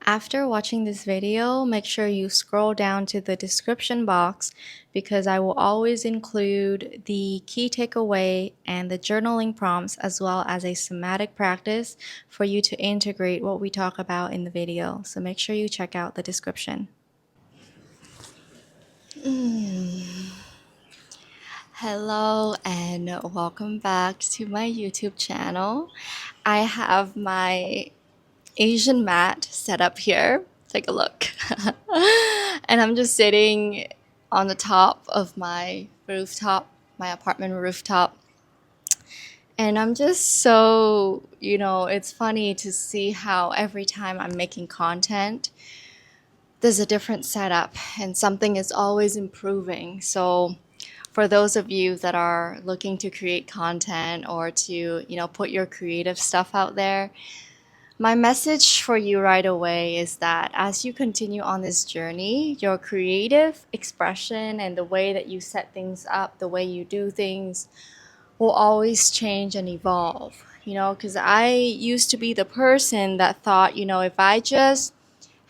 After watching this video, make sure you scroll down to the description box because I will always include the key takeaway and the journaling prompts as well as a somatic practice for you to integrate what we talk about in the video. So make sure you check out the description. Hello and welcome back to my YouTube channel. I have my Asian mat set up here. Take a look. And I'm just sitting on the top of my rooftop, my apartment rooftop. And I'm just so, it's funny to see how every time I'm making content, there's a different setup and something is always improving. So for those of you that are looking to create content or to, put your creative stuff out there, my message for you right away is that as you continue on this journey, your creative expression and the way that you set things up, the way you do things, will always change and evolve. Because I used to be the person that thought, if I just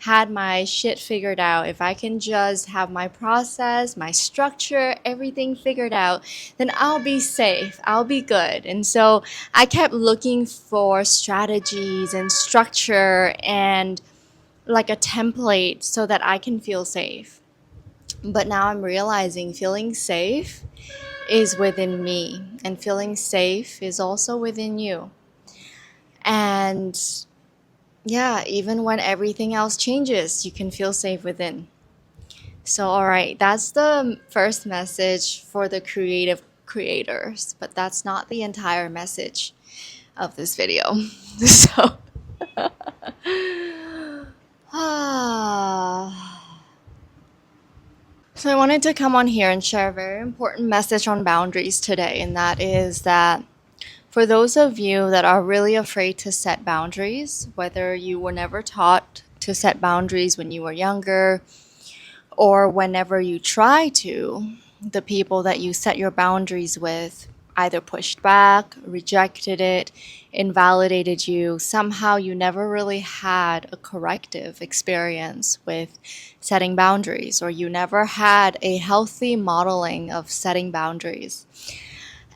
had my shit figured out, if I can just have my process, my structure, everything figured out, then I'll be safe, I'll be good. And so I kept looking for strategies and structure and like a template so that I can feel safe. But now I'm realizing feeling safe is within me, and feeling safe is also within you. And yeah, even when everything else changes, you can feel safe within. So, all right, that's the first message for the creative creators, but that's not the entire message of this video. So, so I wanted to come on here and share a very important message on boundaries today, and that is that for those of you that are really afraid to set boundaries, whether you were never taught to set boundaries when you were younger, or whenever you try to, the people that you set your boundaries with either pushed back, rejected it, invalidated you. Somehow you never really had a corrective experience with setting boundaries, or you never had a healthy modeling of setting boundaries.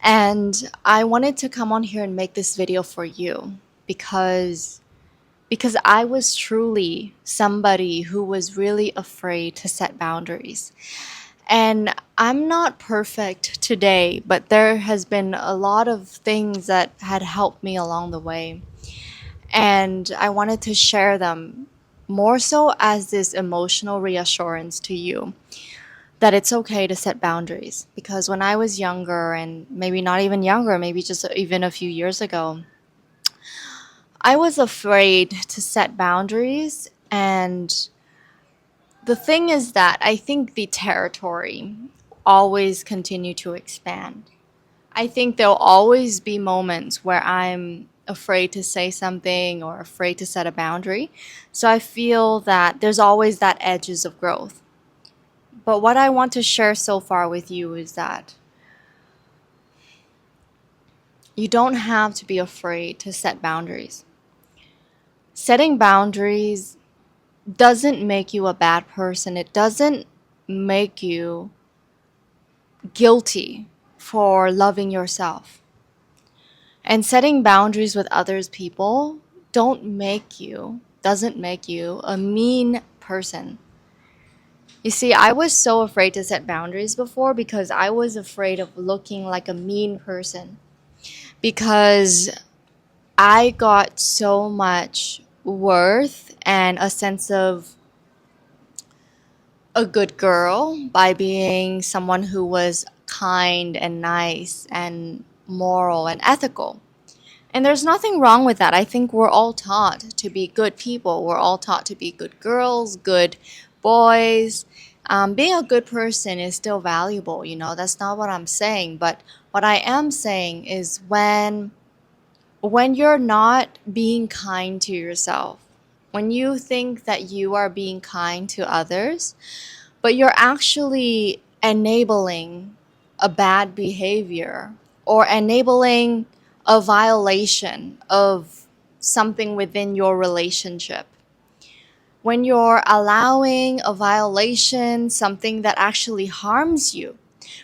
And I wanted to come on here and make this video for you because I was truly somebody who was really afraid to set boundaries. And I'm not perfect today, but there has been a lot of things that had helped me along the way. And I wanted to share them more so as this emotional reassurance to you that it's okay to set boundaries. Because when I was younger, and maybe not even younger, maybe just even a few years ago, I was afraid to set boundaries. And the thing is that I think the territory always continue to expand. I think there'll always be moments where I'm afraid to say something or afraid to set a boundary. So I feel that there's always that edges of growth. But what I want to share so far with you is that you don't have to be afraid to set boundaries. Setting boundaries doesn't make you a bad person. It doesn't make you guilty for loving yourself. And setting boundaries with others people doesn't make you a mean person. You see, I was so afraid to set boundaries before because I was afraid of looking like a mean person. Because I got so much worth and a sense of a good girl by being someone who was kind and nice and moral and ethical. And there's nothing wrong with that. I think we're all taught to be good people. We're all taught to be good girls, good boys. Being a good person is still valuable, that's not what I'm saying. But what I am saying is when you're not being kind to yourself, when you think that you are being kind to others, but you're actually enabling a bad behavior or enabling a violation of something within your relationship, when you're allowing a violation, something that actually harms you,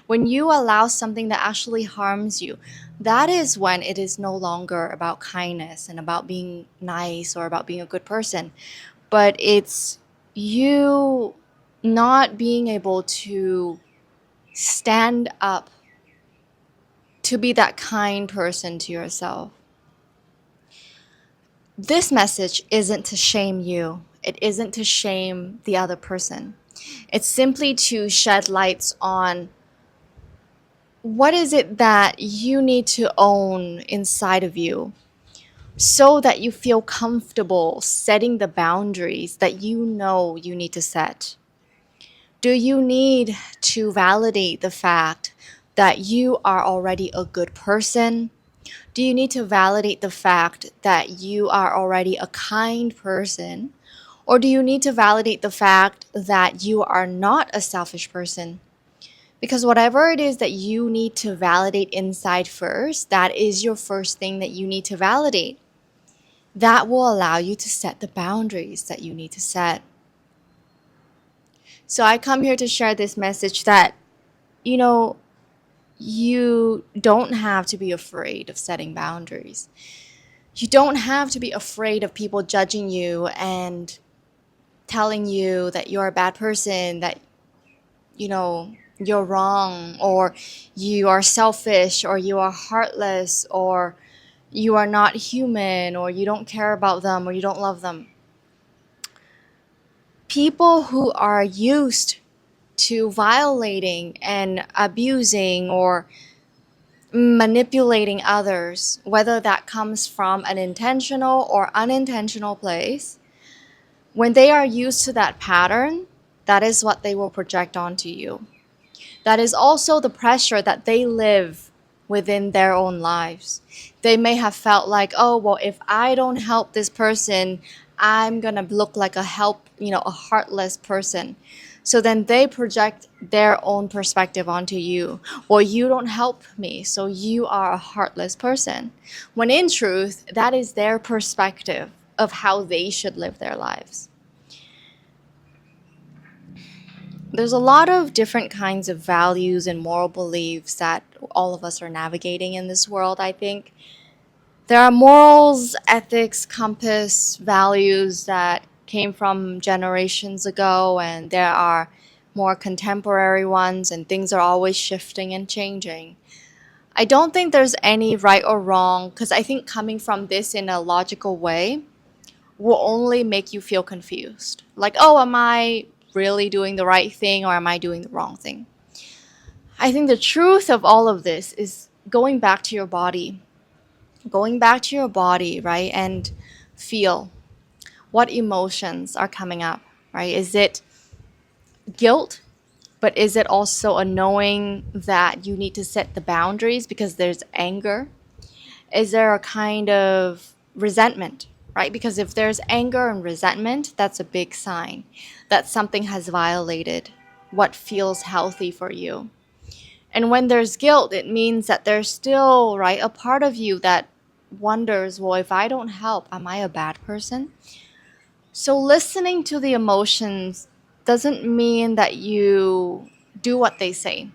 when you allow something that actually harms you, that is when it is no longer about kindness and about being nice or about being a good person, but it's you not being able to stand up to be that kind person to yourself. This message isn't to shame you. It isn't to shame the other person. It's simply to shed lights on what is it that you need to own inside of you so that you feel comfortable setting the boundaries that you know you need to set. Do you need to validate the fact that you are already a good person? Do you need to validate the fact that you are already a kind person? Or do you need to validate the fact that you are not a selfish person? Because whatever it is that you need to validate inside first, that is your first thing that you need to validate. That will allow you to set the boundaries that you need to set. So I come here to share this message that, you know, you don't have to be afraid of setting boundaries. You don't have to be afraid of people judging you and telling you that you're a bad person, that, you're wrong, or you are selfish, or you are heartless, or you are not human, or you don't care about them, or you don't love them. People who are used to violating and abusing or manipulating others, whether that comes from an intentional or unintentional place, when they are used to that pattern, that is what they will project onto you. That is also the pressure that they live within their own lives. They may have felt like, oh, well, if I don't help this person, I'm going to look like a heartless person. So then they project their own perspective onto you. Well, you don't help me, so you are a heartless person. When in truth, that is their perspective of how they should live their lives. There's a lot of different kinds of values and moral beliefs that all of us are navigating in this world, I think. There are morals, ethics, compass, values that came from generations ago, and there are more contemporary ones, and things are always shifting and changing. I don't think there's any right or wrong, because I think coming from this in a logical way will only make you feel confused. Like, oh, am I really doing the right thing or am I doing the wrong thing? I think the truth of all of this is going back to your body, right? And feel what emotions are coming up, right? Is it guilt? But is it also a knowing that you need to set the boundaries because there's anger? Is there a kind of resentment, right? Because if there's anger and resentment, that's a big sign that something has violated what feels healthy for you. And when there's guilt, it means that there's still, right, a part of you that wonders, well, if I don't help, am I a bad person? So listening to the emotions doesn't mean that you do what they say,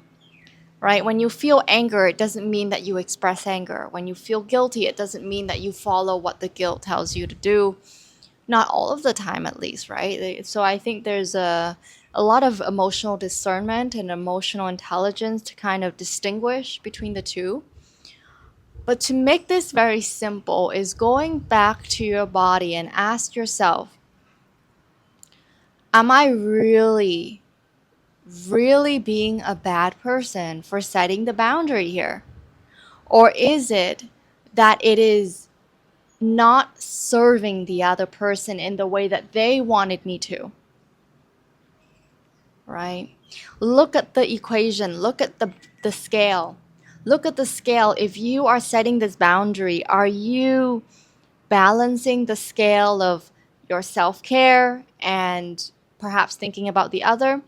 right? When you feel anger, it doesn't mean that you express anger. When you feel guilty, it doesn't mean that you follow what the guilt tells you to do. Not all of the time, at least, right? So I think there's a lot of emotional discernment and emotional intelligence to kind of distinguish between the two. But to make this very simple is going back to your body and ask yourself, am I really being a bad person for setting the boundary here? Or is it that it is not serving the other person in the way that they wanted me to? Right? Look at the equation, look at the scale. Look at the scale. If you are setting this boundary, are you balancing the scale of your self-care and perhaps thinking about the other?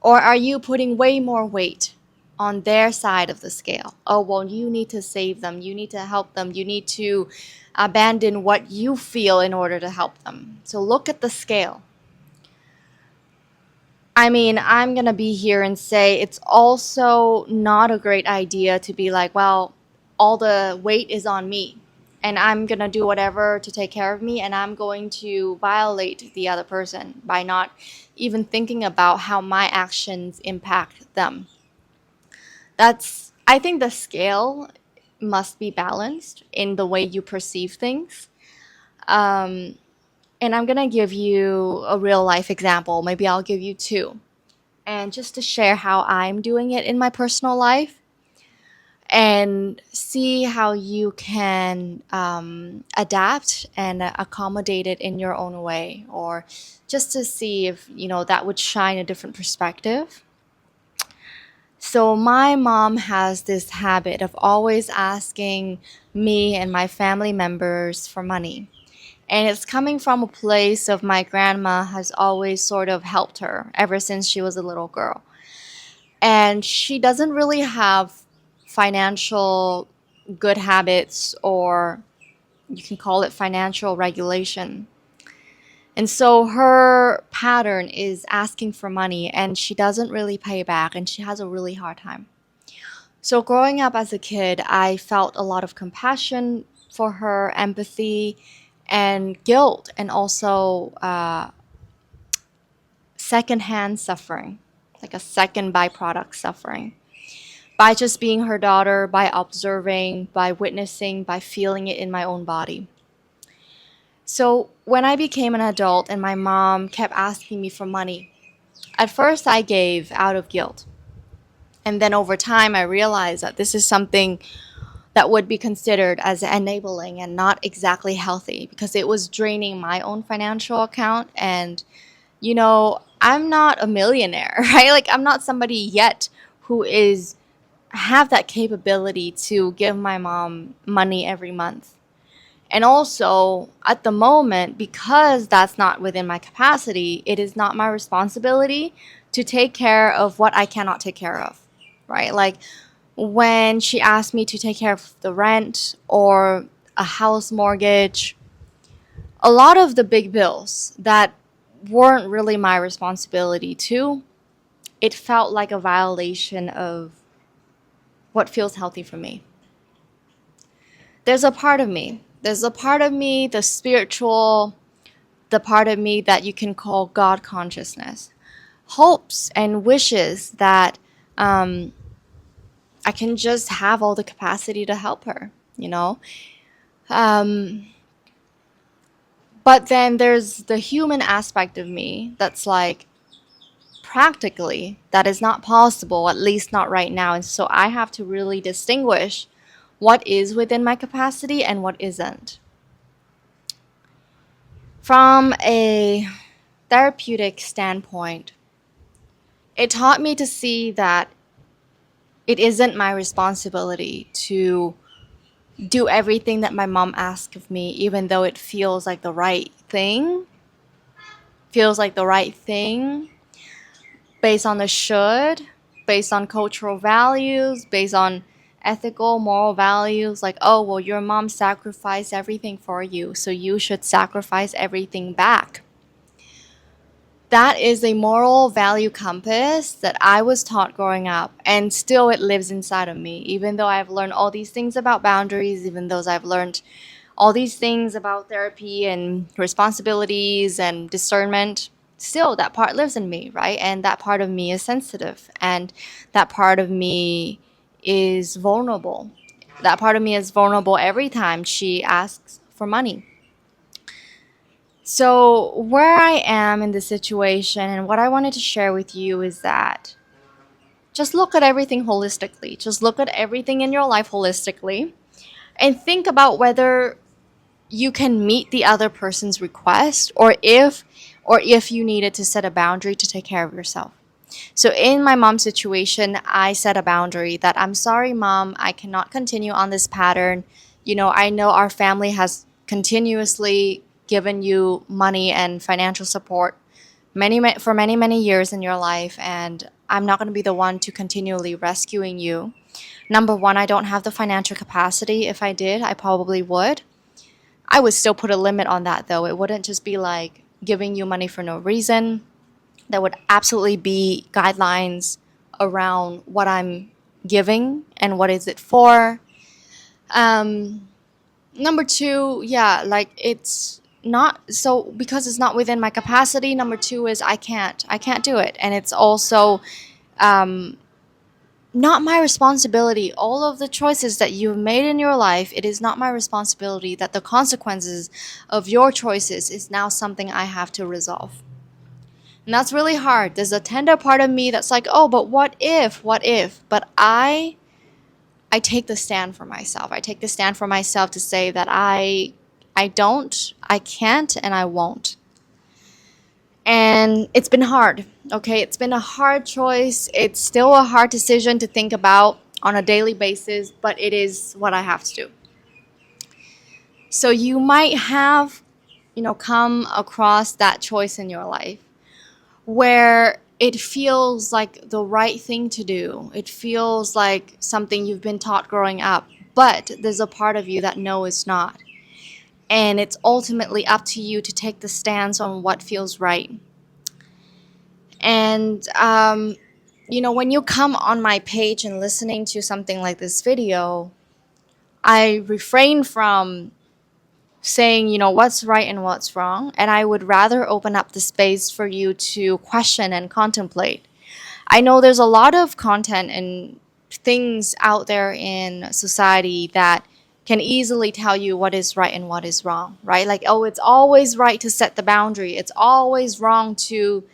Or are you putting way more weight on their side of the scale. Oh, well, you need to save them. You need to help them. You need to abandon what you feel in order to help them. So look at the scale. I mean, I'm going to be here and say it's also not a great idea to be like, well, all the weight is on me and I'm going to do whatever to take care of me, and I'm going to violate the other person by not even thinking about how my actions impact them. I think the scale must be balanced in the way you perceive things. Um, and I'm going to give you a real life example. Maybe I'll give you two. And just to share how I'm doing it in my personal life and see how you can adapt and accommodate it in your own way, or just to see if, that would shine a different perspective. So my mom has this habit of always asking me and my family members for money. And it's coming from a place of my grandma has always sort of helped her ever since she was a little girl. And she doesn't really have financial good habits, or you can call it financial regulation. And so her pattern is asking for money and she doesn't really pay back, and she has a really hard time. So growing up as a kid, I felt a lot of compassion for her, empathy, and guilt, and also secondhand suffering, like a second byproduct suffering. By just being her daughter, by observing, by witnessing, by feeling it in my own body. So when I became an adult and my mom kept asking me for money, at first I gave out of guilt. And then over time, I realized that this is something that would be considered as enabling and not exactly healthy, because it was draining my own financial account. And, I'm not a millionaire, right? Like, I'm not somebody yet who is have that capability to give my mom money every month. And also, at the moment, because that's not within my capacity, it is not my responsibility to take care of what I cannot take care of, right? Like when she asked me to take care of the rent or a house mortgage, a lot of the big bills that weren't really my responsibility too, it felt like a violation of what feels healthy for me. There's a part of me, the spiritual, the part of me that you can call God consciousness, hopes and wishes that I can just have all the capacity to help her, you know? Um, but then there's the human aspect of me that's like, practically, that is not possible, at least not right now. And so I have to really distinguish what is within my capacity and what isn't. From a therapeutic standpoint, it taught me to see that it isn't my responsibility to do everything that my mom asks of me, even though it feels like the right thing, based on the should, based on cultural values, based on ethical, moral values, like, oh, well, your mom sacrificed everything for you, so you should sacrifice everything back. That is a moral value compass that I was taught growing up, and still it lives inside of me. Even though I've learned all these things about boundaries, even though I've learned all these things about therapy and responsibilities and discernment, still that part lives in me, right? And that part of me is sensitive, and that part of me is vulnerable. That part of me is vulnerable every time she asks for money. So, where I am in this situation and what I wanted to share with you is that just look at everything holistically. Just look at everything in your life holistically and think about whether you can meet the other person's request, or if you needed to set a boundary to take care of yourself. So in my mom's situation, I set a boundary that, I'm sorry, mom, I cannot continue on this pattern. I know our family has continuously given you money and financial support for many years in your life, and I'm not going to be the one to continually rescuing you. Number one, I don't have the financial capacity. If I did, I probably would. I would still put a limit on that, though. It wouldn't just be like giving you money for no reason. There would absolutely be guidelines around what I'm giving and what is it for. Um, Number two, yeah, like it's not so because it's not within my capacity. Number two is I can't do it, and it's also um, not my responsibility. All of the choices that you've made in your life, it is not my responsibility that the consequences of your choices is now something I have to resolve. And that's really hard. There's a tender part of me that's like, oh, but what if? What if? But I take the stand for myself. I take the stand for myself to say that I can't, and I won't. And it's been hard. Okay, it's been a hard choice. It's still a hard decision to think about on a daily basis, but it is what I have to do. So you might have, come across that choice in your life where it feels like the right thing to do. It feels like something you've been taught growing up, but there's a part of you that no, it's not. And it's ultimately up to you to take the stance on what feels right. And, when you come on my page and listening to something like this video, I refrain from saying, what's right and what's wrong. And I would rather open up the space for you to question and contemplate. I know there's a lot of content and things out there in society that can easily tell you what is right and what is wrong, right? Like, oh, it's always right to set the boundary. It's always wrong to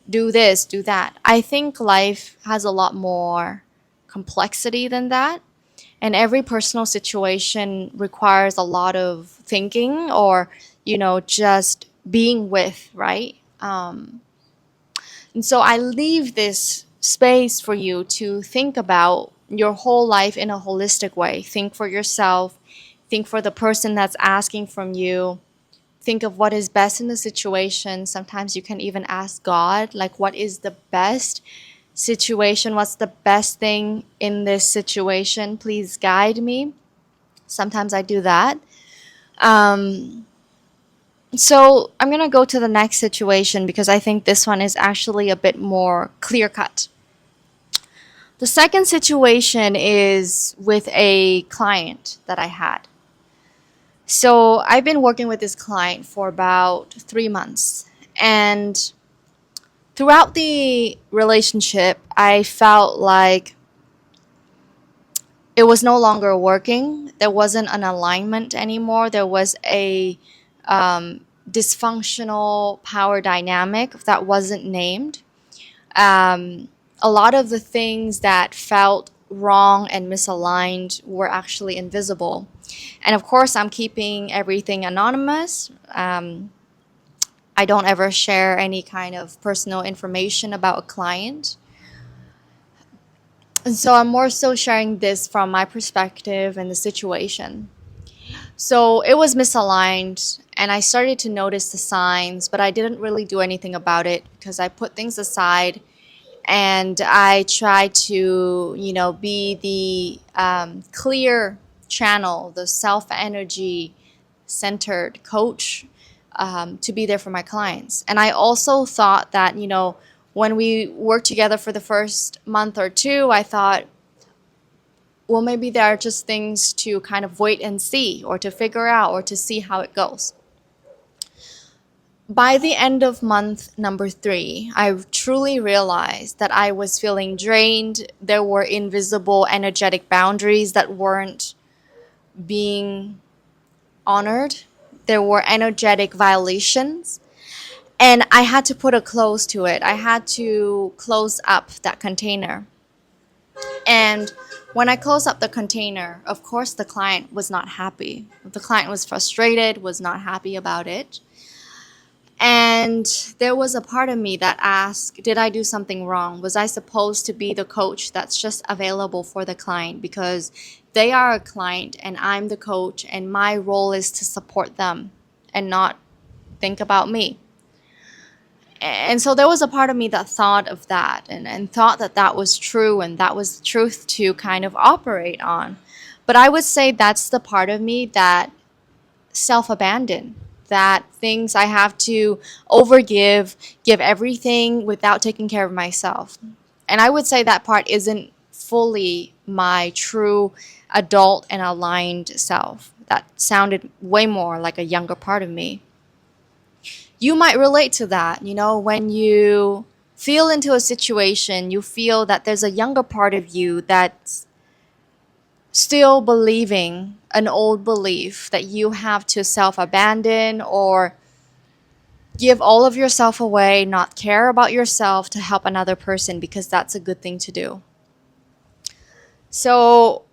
do this, do that. I think life has a lot more complexity than that. And every personal situation requires a lot of thinking or, just being with, right? And so I leave this space for you to think about your whole life in a holistic way. Think for yourself, think for the person that's asking from you, think of what is best in the situation. Sometimes you can even ask God, like, what is the best situation? What's the best thing in this situation? Please guide me. Sometimes I do that. So I'm going to go to the next situation because I think this one is actually a bit more clear cut. The second situation is with a client that I had. So I've been working with this client for about 3 months. And throughout the relationship, I felt like it was no longer working. There wasn't an alignment anymore. There was a dysfunctional power dynamic that wasn't named. A lot of the things that felt wrong and misaligned were actually invisible. And of course, I'm keeping everything anonymous. I don't ever share any kind of personal information about a client. And so I'm more so sharing this from my perspective and the situation. So it was misaligned, and I started to notice the signs, but I didn't really do anything about it because I put things aside and I tried to, be the clear channel, the self energy centered coach to be there for my clients. And I also thought that, when we worked together for the first month or two, I thought, well, maybe there are just things to kind of wait and see or to figure out or to see how it goes. By the end of month number 3, I truly realized that I was feeling drained. There were invisible energetic boundaries that weren't being honored. There were energetic violations. And I had to put a close to it. I had to close up that container. And when I closed up the container, of course, the client was not happy. The client was frustrated, was not happy about it. And there was a part of me that asked, did I do something wrong? Was I supposed to be the coach that's just available for the client because they are a client and I'm the coach and my role is to support them and not think about me? And so there was a part of me that thought of that, and thought that that was true and that was the truth to kind of operate on. But I would say that's the part of me that self-abandon, that things I have to overgive, give everything without taking care of myself. And I would say that part isn't fully my true adult and aligned self. That sounded way more like a younger part of me. You might relate to that, when you feel into a situation, you feel that there's a younger part of you that's still believing an old belief that you have to self abandon or give all of yourself away, not care about yourself to help another person because that's a good thing to do. So,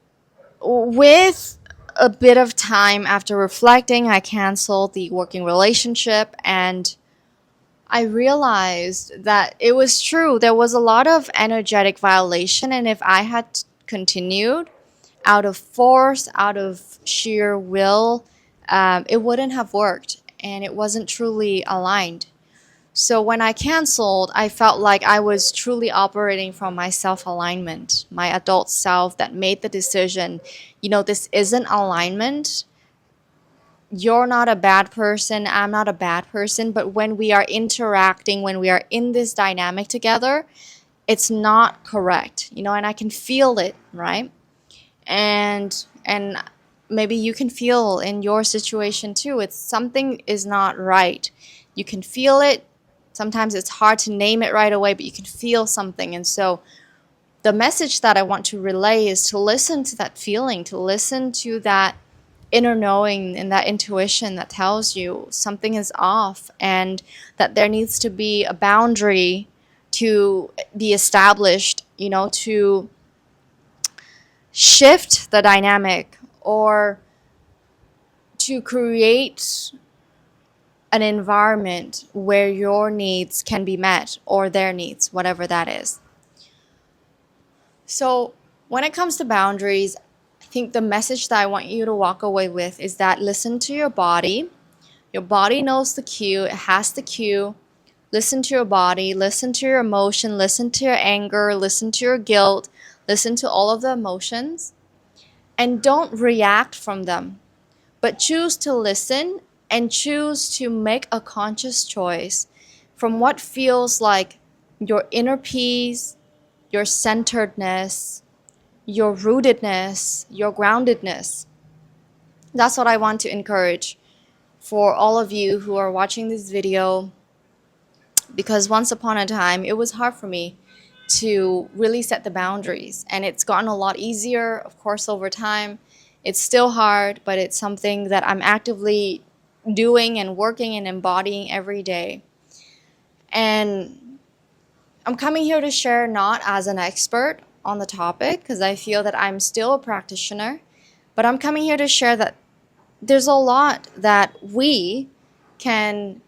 with a bit of time after reflecting, I canceled the working relationship and I realized that it was true. There was a lot of energetic violation, and if I had continued out of force, out of sheer will, it wouldn't have worked, and it wasn't truly aligned. So when I canceled, I felt like I was truly operating from my self alignment, my adult self that made the decision, this isn't alignment. You're not a bad person, I'm not a bad person, but when we are interacting, when we are in this dynamic together, it's not correct, and I can feel it, right? And maybe you can feel in your situation too, it's something is not right. You can feel it. Sometimes it's hard to name it right away, but you can feel something. And so the message that I want to relay is to listen to that feeling, to listen to that inner knowing and that intuition that tells you something is off and that there needs to be a boundary to be established, to shift the dynamic or to create an environment where your needs can be met or their needs, whatever that is. So, when it comes to boundaries, I think the message that I want you to walk away with is that listen to your body. Your body knows the cue, it has the cue. Listen to your body, listen to your emotion, listen to your anger, listen to your guilt, listen to all of the emotions, and don't react from them, but choose to listen and choose to make a conscious choice from what feels like your inner peace, your centeredness, your rootedness, your groundedness. That's what I want to encourage for all of you who are watching this video, because once upon a time it was hard for me to really set the boundaries, and it's gotten a lot easier, of course, over time. It's still hard, but it's something that I'm actively doing and working and embodying every day. And I'm coming here to share not as an expert on the topic, because I feel that I'm still a practitioner, but I'm coming here to share that there's a lot that we can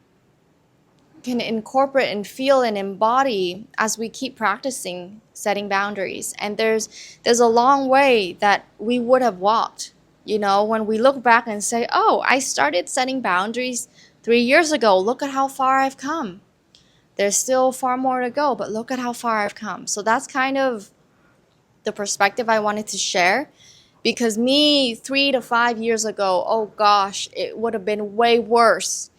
incorporate and feel and embody as we keep practicing setting boundaries. And there's a long way that we would have walked, when we look back and say, oh, I started setting boundaries 3 years ago. Look at how far I've come. There's still far more to go, but look at how far I've come. So that's kind of the perspective I wanted to share, because me 3 to 5 years ago, oh gosh, it would have been way worse.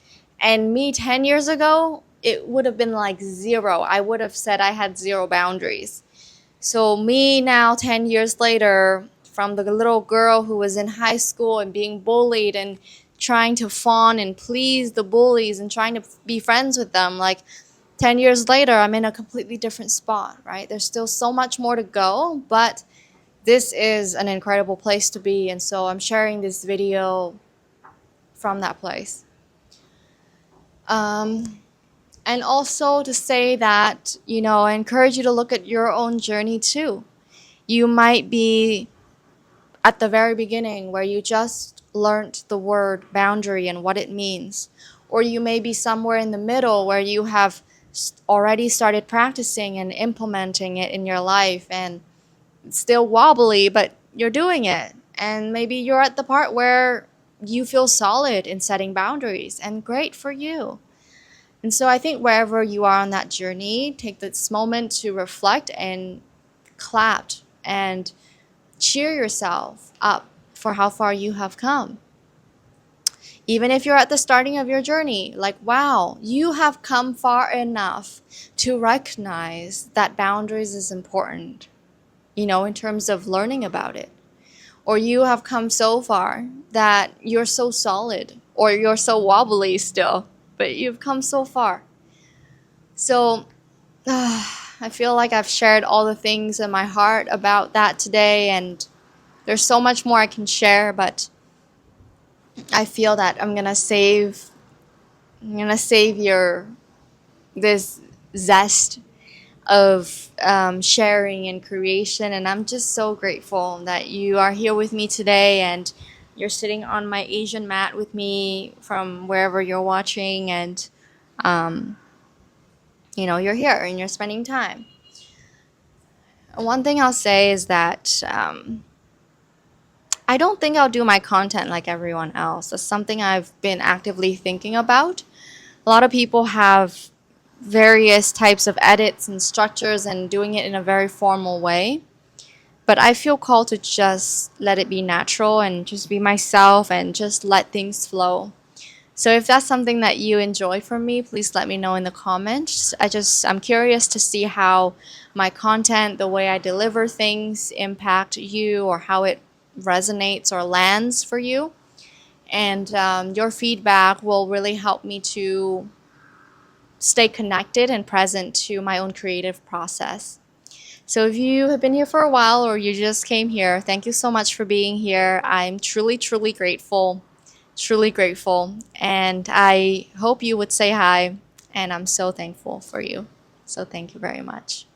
And me 10 years ago, it would have been like zero. I would have said I had zero boundaries. So me now, 10 years later, from the little girl who was in high school and being bullied and trying to fawn and please the bullies and trying to be friends with them, like 10 years later, I'm in a completely different spot, right? There's still so much more to go, but this is an incredible place to be. And so I'm sharing this video from that place. And also to say that, I encourage you to look at your own journey too. You might be at the very beginning where you just learned the word boundary and what it means. Or you may be somewhere in the middle where you have already started practicing and implementing it in your life, and it's still wobbly, but you're doing it. And maybe you're at the part where you feel solid in setting boundaries, and great for you. And so I think wherever you are on that journey, take this moment to reflect and clap and cheer yourself up for how far you have come. Even if you're at the starting of your journey, like, wow, you have come far enough to recognize that boundaries is important, in terms of learning about it. Or you have come so far that you're so solid, or you're so wobbly still, but you've come so far. So I feel like I've shared all the things in my heart about that today, and there's so much more I can share, but I feel that I'm gonna save your this zest of sharing and creation. And I'm just so grateful that you are here with me today, and you're sitting on my Asian mat with me from wherever you're watching, and you're here and you're spending time. One thing I'll say is that I don't think I'll do my content like everyone else. That's something I've been actively thinking about. A lot of people have various types of edits and structures and doing it in a very formal way. But I feel called to just let it be natural and just be myself and just let things flow. So if that's something that you enjoy from me, please let me know in the comments. I'm curious to see how my content, the way I deliver things, impact you, or how it resonates or lands for you. And your feedback will really help me to stay connected and present to my own creative process. So if you have been here for a while, or you just came here, thank you so much for being here. I'm truly, truly grateful. Truly grateful. And I hope you would say hi. And I'm so thankful for you. So thank you very much.